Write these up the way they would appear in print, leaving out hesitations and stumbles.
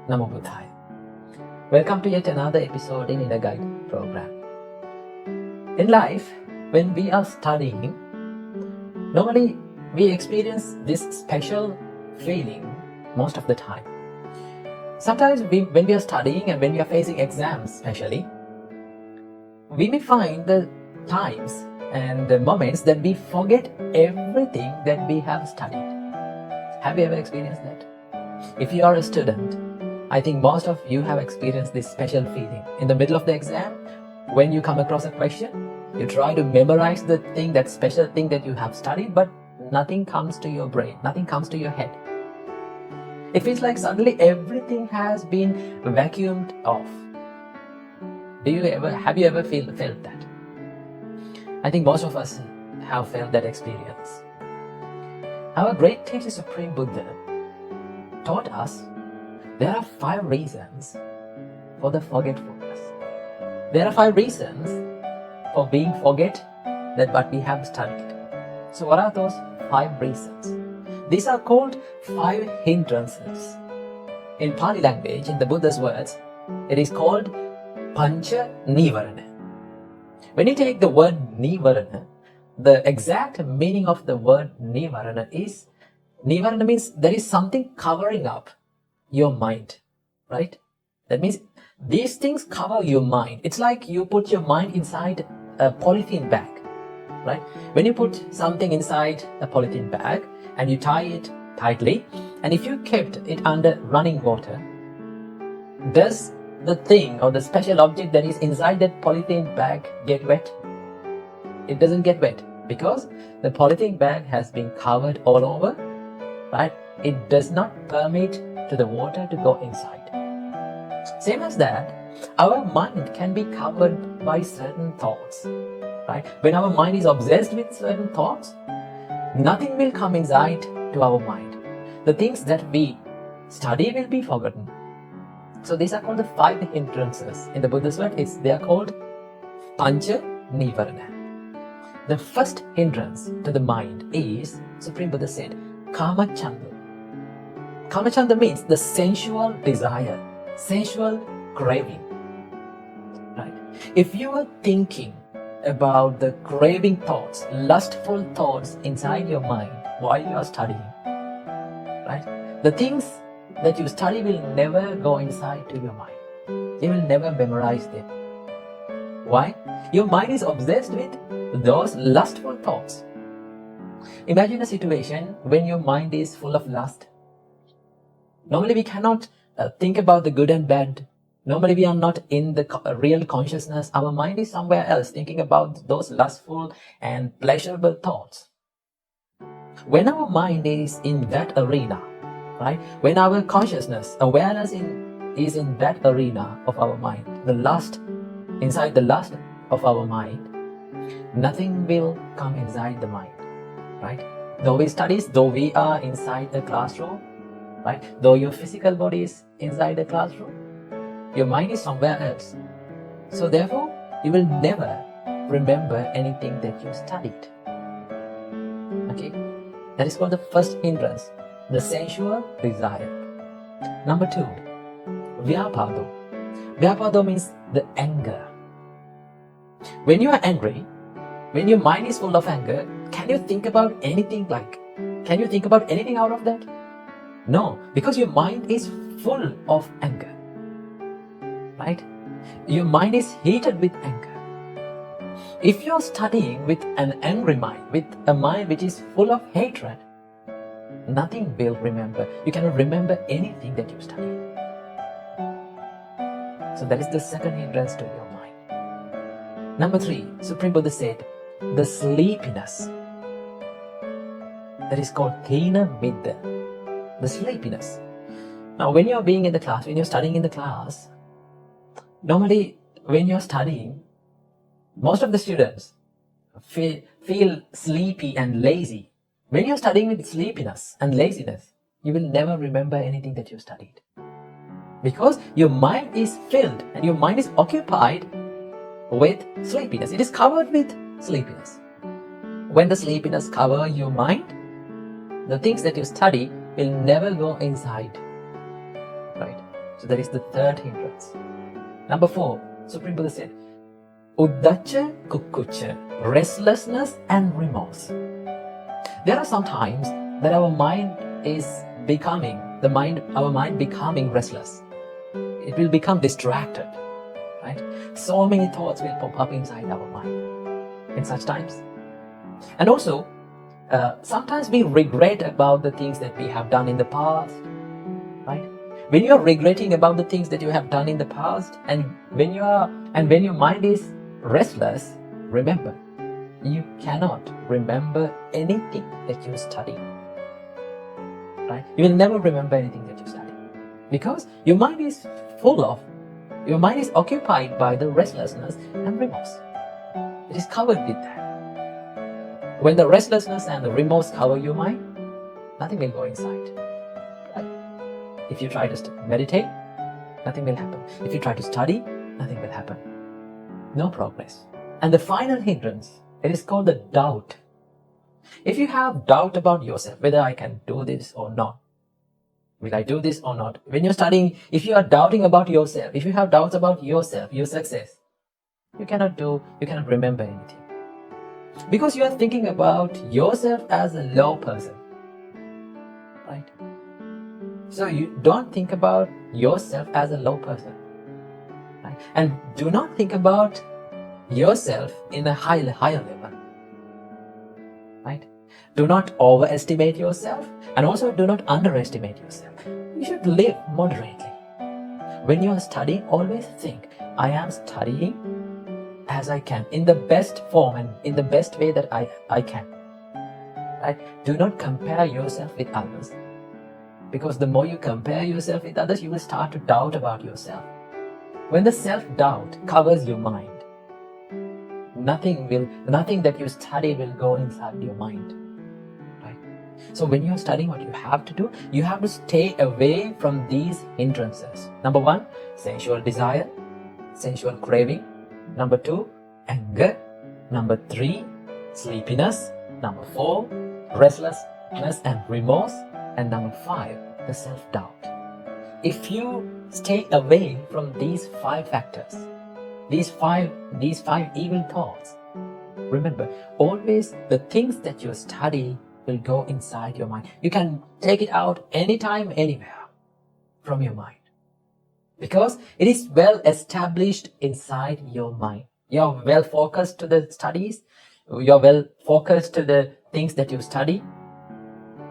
Namo Buddhaya. Welcome to yet another episode in Inner Guide program. In life, when we are studying, normally we experience this special feeling most of the time. Sometimes when we are studying and when we are facing exams especially, we may find the times and the moments that we forget everything that we have studied. Have you ever experienced that? If you are a student, I think most of you have experienced this special feeling. In the middle of the exam, when you come across a question, you try to memorize the thing, that special thing that you have studied, but nothing comes to your brain, nothing comes to your head. It feels like suddenly everything has been vacuumed off. Have you ever felt that? I think most of us have felt that experience. Our great teacher Supreme Buddha taught us there are 5 reasons for the forgetfulness. There are 5 reasons for being forget that what we have studied. So what are those 5 reasons? These are called 5 hindrances. In Pali language, in the Buddha's words, it is called Pancha Nivarana. When you take the word Nivarana, the exact meaning of the word Nivarana means there is something covering up your mind, right? That means these things cover your mind. It's like you put your mind inside a polythene bag, right? When you put something inside a polythene bag and you tie it tightly, and if you kept it under running water, does the thing or the special object that is inside that polythene bag get wet? It doesn't get wet because the polythene bag has been covered all over, right? It does not permit to the water to go inside. Same as that, our mind can be covered by certain thoughts, right? When our mind is obsessed with certain thoughts, nothing will come inside to our mind. The things that we study will be forgotten. So these are called the 5 hindrances. In the Buddha's word, they are called Pancha Nivarana. The first hindrance to the mind is, Supreme Buddha said, Kamachanda. Kamachanda means the sensual desire, sensual craving, right? If you are thinking about the craving thoughts, lustful thoughts inside your mind while you are studying, right? The things that you study will never go inside to your mind. You will never memorize them. Why? Your mind is obsessed with those lustful thoughts. Imagine a situation when your mind is full of lust. Normally we cannot think about the good and bad. Normally we are not in the real consciousness. Our mind is somewhere else thinking about those lustful and pleasurable thoughts. When our mind is in that arena, right? When our consciousness, awareness is in that arena of our mind, inside the lust of our mind, nothing will come inside the mind, right? Though we are inside the classroom, right? Though your physical body is inside the classroom, your mind is somewhere else. So therefore, you will never remember anything that you studied. Okay? That is called the first hindrance, the sensual desire. Number 2, Vyapado. Vyapado means the anger. When you are angry, when your mind is full of anger, can you think about anything can you think about anything out of that? No, because your mind is full of anger, right? Your mind is heated with anger. If you're studying with an angry mind, with a mind which is full of hatred, nothing will remember. You cannot remember anything that you study. So that is the second hindrance to your mind. Number 3, Supreme Buddha said, the sleepiness. That is called Thina Midda. The sleepiness. Now, when you're being in the class, when you're studying in the class, normally when you're studying, most of the students feel sleepy and lazy. When you're studying with sleepiness and laziness, you will never remember anything that you studied. Because your mind is filled and your mind is occupied with sleepiness. It is covered with sleepiness. When the sleepiness covers your mind, the things that you study will never go inside, right? So that is the third hindrance. Number 4, Supreme Buddha said, Uddacha Kukkucha, restlessness and remorse. There are some times that our mind becoming restless. It will become distracted, right? So many thoughts will pop up inside our mind in such times. And also, sometimes we regret about the things that we have done in the past, right? When you are regretting about the things that you have done in the past, and when your mind is restless, remember, you cannot remember anything that you study, right? You will never remember anything that you study because your mind is occupied by the restlessness and remorse. It is covered with that. When the restlessness and the remorse cover your mind, nothing will go inside, right? If you try to meditate, nothing will happen. If you try to study, nothing will happen. No progress. And the final hindrance, it is called the doubt. If you have doubt about yourself, whether I can do this or not, will I do this or not? When you're studying, if you are doubting about yourself, if you have doubts about yourself, your success, you cannot remember anything. Because you are thinking about yourself as a low person, right? So you don't think about yourself as a low person, right? And do not think about yourself in a higher level, right? Do not overestimate yourself and also do not underestimate yourself. You should live moderately. When you are studying, always think, I am studying as I can, in the best form and in the best way that I can, right? Do not compare yourself with others, because the more you compare yourself with others, you will start to doubt about yourself. When the self-doubt covers your mind, nothing that you study will go inside your mind, right? So when you are studying, what you have to do, you have to stay away from these hindrances. Number 1, sensual desire, sensual craving. Number 2, anger. Number 3, sleepiness. Number 4, restlessness and remorse. And number 5, the self-doubt. If you stay away from these 5 factors, these five evil thoughts, remember, always the things that you study will go inside your mind. You can take it out anytime, anywhere from your mind, because it is well established inside your mind. You're well focused to the studies, you're well focused to the things that you study,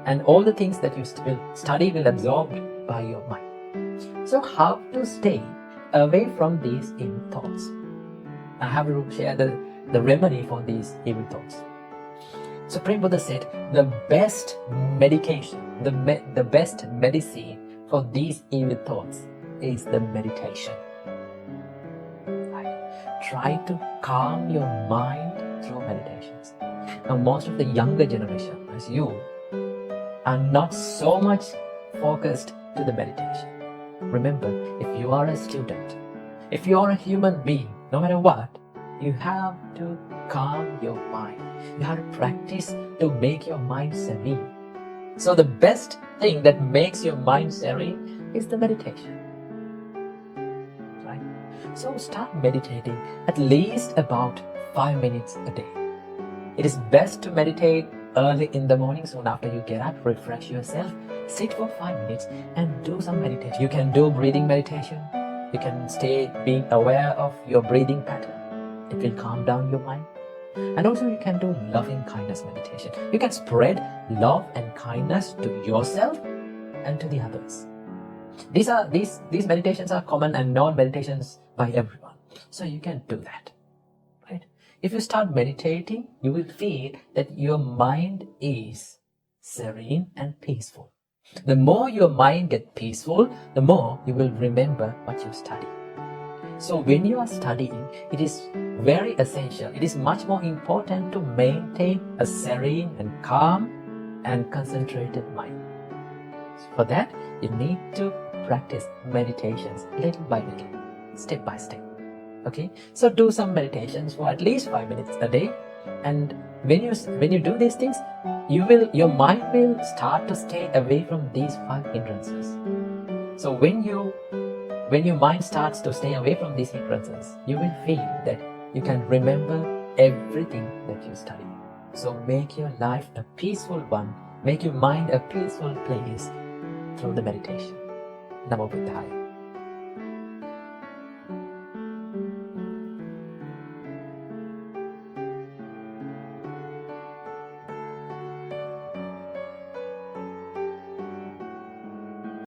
and all the things that you will study will absorb by your mind. So how to stay away from these evil thoughts? I have to share the remedy for these evil thoughts. Supreme Buddha said the best medication, the best medicine for these evil thoughts is the meditation. Right? Try to calm your mind through meditations. Now, most of the younger generation, as you, are not so much focused to the meditation. Remember, if you are a student, if you are a human being, no matter what, you have to calm your mind. You have to practice to make your mind serene. So the best thing that makes your mind serene is the meditation. Right? So start meditating at least about 5 minutes a day. It is best to meditate early in the morning, soon after you get up, refresh yourself, sit for 5 minutes and do some meditation. You can do breathing meditation. You can stay being aware of your breathing pattern. It will calm down your mind. And also you can do loving kindness meditation. You can spread love and kindness to yourself and to the others. These meditations are common and known meditations by everyone. So you can do that. Right? If you start meditating, you will feel that your mind is serene and peaceful. The more your mind gets peaceful, the more you will remember what you study. So when you are studying, it is very essential. It is much more important to maintain a serene and calm and concentrated mind. For that, you need to practice meditations little by little, step by step. Okay? So do some meditations for at least 5 minutes a day. And when you do these things, your mind will start to stay away from these 5 hindrances. So when you When your mind starts to stay away from these hindrances, you will feel that you can remember everything that you study. So make your life a peaceful one. Make your mind a peaceful place through the meditation. Namo Buddhaya.